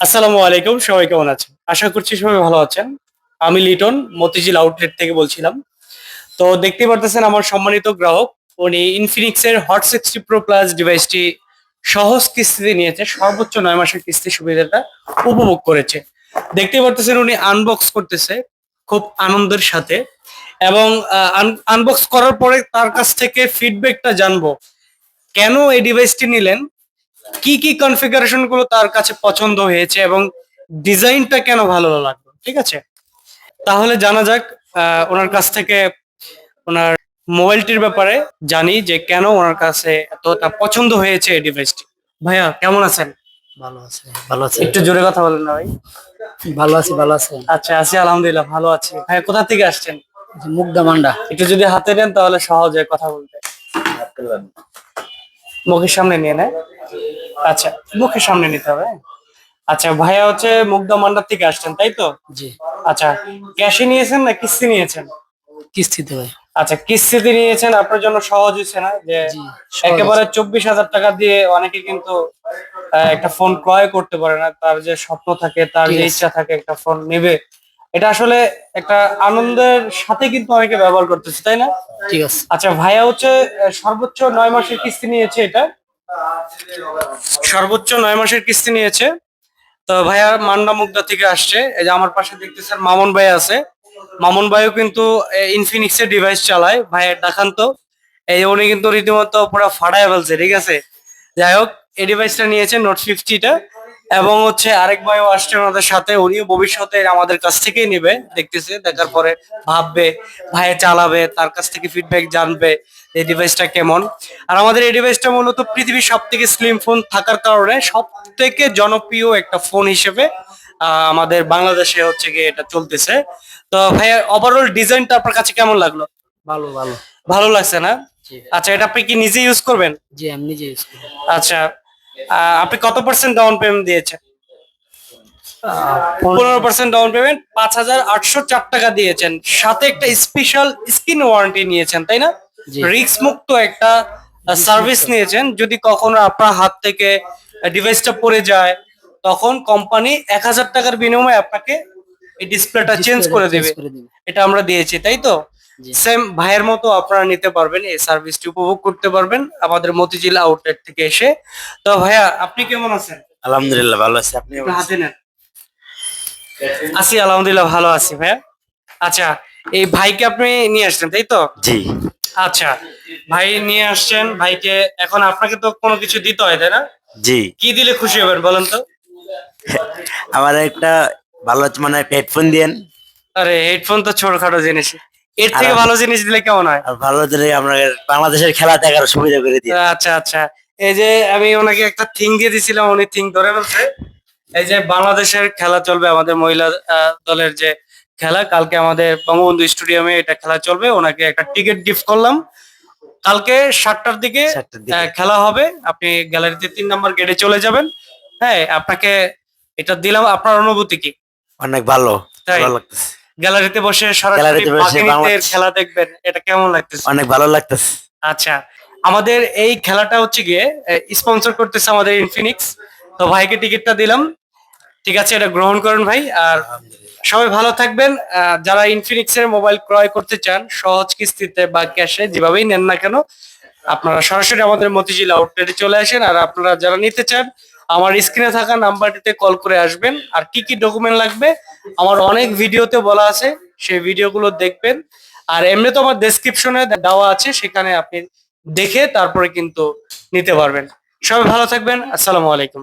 আসসালামু আলাইকুম, সবাই কেমন আছেন? আশা করছি সবাই ভালো আছেন। আমি লিটন মতিঝিল আউটলেট থেকে বলছিলাম। তো দেখতেই পারতেছেন আমার সম্মানিত গ্রাহক উনি ইনফিনিক্স এর হট 60 প্রো প্লাস ডিভাইসটি সহজ কিস্তিতে নিয়েছে, সর্বোচ্চ 9 মাসের কিস্তি সুবিধাটা উপভোগ করেছে। দেখতেই পারতেছেন উনি আনবক্স করতেছে খুব আনন্দের সাথে, এবং আনবক্স করার পরে তার কাছ থেকে ফিডব্যাকটা জানবো কেন এই ডিভাইসটি নিলেন, কি কি কনফিগারেশন গুলো তার কাছে পছন্দ হয়েছে এবং ডিজাইনটা কেন ভালো লাগলো। ঠিক আছে, তাহলে জানা যাক ওনার কাছ থেকে ওনার মোবাইলটির ব্যাপারে জানি যে কেন ওনার কাছে এতটা পছন্দ হয়েছে এই ডিভাইসটি। ভাইয়া কেমন আছেন? ভালো আছে, ভালো আছে। একটু জোরে কথা বলেন না ভাই। ভালো আছি, ভালো আছে। আচ্ছা, আছি আলহামদুলিল্লাহ, ভালো আছি। ভাইয়া কোথা থেকে আসছেন? মুগদা মান্ডা। একটু যদি হাতে নেন তাহলে সহজ হয় কথা বলতে। মুখের সামনে নিয়ে নেয়। আচ্ছা, মুখের সামনে নিতে হবে। আচ্ছা, ভাইয়া হচ্ছে মুগদা মান্ডার থেকে আসছেন তাই তো? জি। আচ্ছা, ক্যাশে নিয়েছেন না কিস্তি নিয়েছেন? কিস্তিতে ভাই। আচ্ছা, কিস্তিতে নিয়েছেন, আপনার জন্য সহজ হয়েছে না যে জি, সহজ একেবারে আছে। 24,000 টাকা দিয়ে অনেকে কিন্তু একটা ফোন ক্রয় করতে পারে না। তার যে স্বপ্ন থাকে, তার ঠিক যে আছে, ইচ্ছা থাকে একটা ফোন নেবে, এটা আসলে একটা আনন্দের সাথে কিন্তু অনেকে ব্যবহার করতেছে, তাই না? ঠিক আছে। আচ্ছা, ভাইয়া হচ্ছে সর্বোচ্চ 9 মাসের কিস্তি নিয়েছে, এটা সর্বোচ্চ 9 মাসের কিস্তি নিয়েছে। তো ভাইয়া মান্ডা মুগদা থেকে আসছে। এই যে আমার পাশে দেখতেছেন মামুন ভাই আছে। মামুন ভাইও কিন্তু ইনফিনিক্স এর ডিভাইস চালায়। ভাইয়ের দেখান তো। এই যে উনি কিন্তু রীতিমতো পুরো ফাটায় ফেলছে, ঠিক আছে। যাই হোক, এই ডিভাইসটা নিয়েছে নোট 50টা, এবং হচ্ছে আরেক ভাইও আসছে ওনাদের সাথে, উনিও ভবিষ্যতে আমাদের কাছ থেকেই নিবে। দেখতেছে, দেখার পরে ভাববে, ভাইয়ে চালাবে, তার কাছ থেকে ফিডব্যাক জানবে এই ডিভাইসটা কেমন। আর আমাদের এই ডিভাইসটা মূলত পৃথিবীর সব থেকে স্লিম ফোন থাকার কারণে সব থেকে জনপ্রিয় একটা ফোন হিসেবে আমাদের বাংলাদেশে হচ্ছে গিয়ে এটা চলতেছে। তো ভাইয়া ওভারঅল ডিজাইনটা আপনার কাছে কেমন লাগলো? ভালো, ভালো। ভালো লাগছে না? জি। আচ্ছা, এটা আপনি কি নিজে ইউজ করবেন? জি, আমি নিজে ইউজ করি। আচ্ছা, আপনি কত পার্সেন্ট ডাউন পেমেন্ট দিয়েছেন? 15% ডাউন পেমেন্ট, 5,804 টাকা দিয়েছেন, সাথে একটা স্পেশাল স্ক্রিন ওয়ারেন্টি নিয়েছেন, তাই না? জি। রিস্ক মুক্ত একটা সার্ভিস নিয়েছেন। যদি কখনো আপনার হাত থেকে ডিভাইসটা পড়ে যায়, তখন কোম্পানি 1,000 টাকার বিনিময়ে আপনাকে এই ডিসপ্লেটা চেঞ্জ ডিসপ্লেটা করে চেঞ্জ দেবে। করে দিবে। এটা আমরা দিয়েছি, তাই তো? জি। সেম ভাইয়ের মতো আপনারা নিতে পারবেন, এই সার্ভিসটি উপভোগ করতে পারবেন আমাদের মতিঝিল আউটলেট থেকে এসে। তো ভাইয়া, আপনি কেমন আছেন? আলহামদুলিল্লাহ ভালো আছি। আপনি একটু হাতে নেন। আছি আলহামদুলিল্লাহ, ভালো আছি ভাইয়া। আচ্ছা, এই ভাইকে আপনি নিয়ে আসছেন তাই তো? জি আচ্ছা, ভাই নিয়ে আসছেন ভাইকে, এখন আপনাকে তো কোনো কিছু দিতে হয় তাই না? জি কি দিলে খুশি হবেন বলেন তো? আমার একটা ভালো মানে হেডফোন দিয়েন। আরে হেডফোন তো ছোটখাটো জিনিস, এর আর থেকে ভালো জিনিস দিলে কেমন হয়? আর ভালো দিলে আমরা বাংলাদেশের খেলা দেখার সুবিধা করে দিন। আচ্ছা আচ্ছা, এই যে আমি ওনাকে একটা থিং দিয়ে দিছিলাম, উনি থিং ধরে ফেলছে। এই যে বাংলাদেশের খেলা চলবে, আমাদের মহিলা দলের যে খেলা, কালকে আমাদের বঙ্গবন্ধু স্টেডিয়ামে এটা খেলা চলবে, ওনাকে একটা টিকিট গিফট করলাম। কালকে 7টার দিকে 7টার দিকে খেলা হবে। আপনি গ্যালারিতে 3 নম্বর গেটে চলে যাবেন। হ্যাঁ, আপনাকে এটা দিলাম। আপনার অনুভূতি কি? অনেক ভালো, তাই ভালো লাগতেছে। গ্যালারিতে বসে সরাসরি গ্যালারিতে বসে বাঘিনীদের বাংলাদেশ খেলা দেখবেন, এটা কেমন লাগতেছে? অনেক ভালো লাগতেছে। আচ্ছা, আমাদের এই খেলাটা হচ্ছে গিয়ে স্পন্সর করতেছে আমাদের ইনফিনিক্স। তো ভাইকে টিকিটটা দিলাম। ঠিক আছে, এটা গ্রহণ করুন ভাই। আর সবাই ভালো থাকবেন। যারা ইনফিনিক্স এর মোবাইল ক্রয় করতে চান সহজ কিস্তিতে বা ক্যাশে, যেভাবেই নেন না কেন, আপনারা সরাসরি আমাদের মতিঝিল আউটলেটে চলে আসেন। আর আপনারা যারা নিতে চান, আমার স্ক্রিনে থাকা নাম্বারটিতে কল করে আসবেন। আর কি কি ডকুমেন্ট লাগবে আমার অনেক ভিডিওতে বলা আছে, সেই ভিডিওগুলো দেখবেন। আর এমনি তো আমার ডেসক্রিপশনে দেওয়া আছে, সেখানে আপনি দেখে তারপরে কিন্তু নিতে পারবেন। সবাই ভালো থাকবেন। আসসালামু আলাইকুম।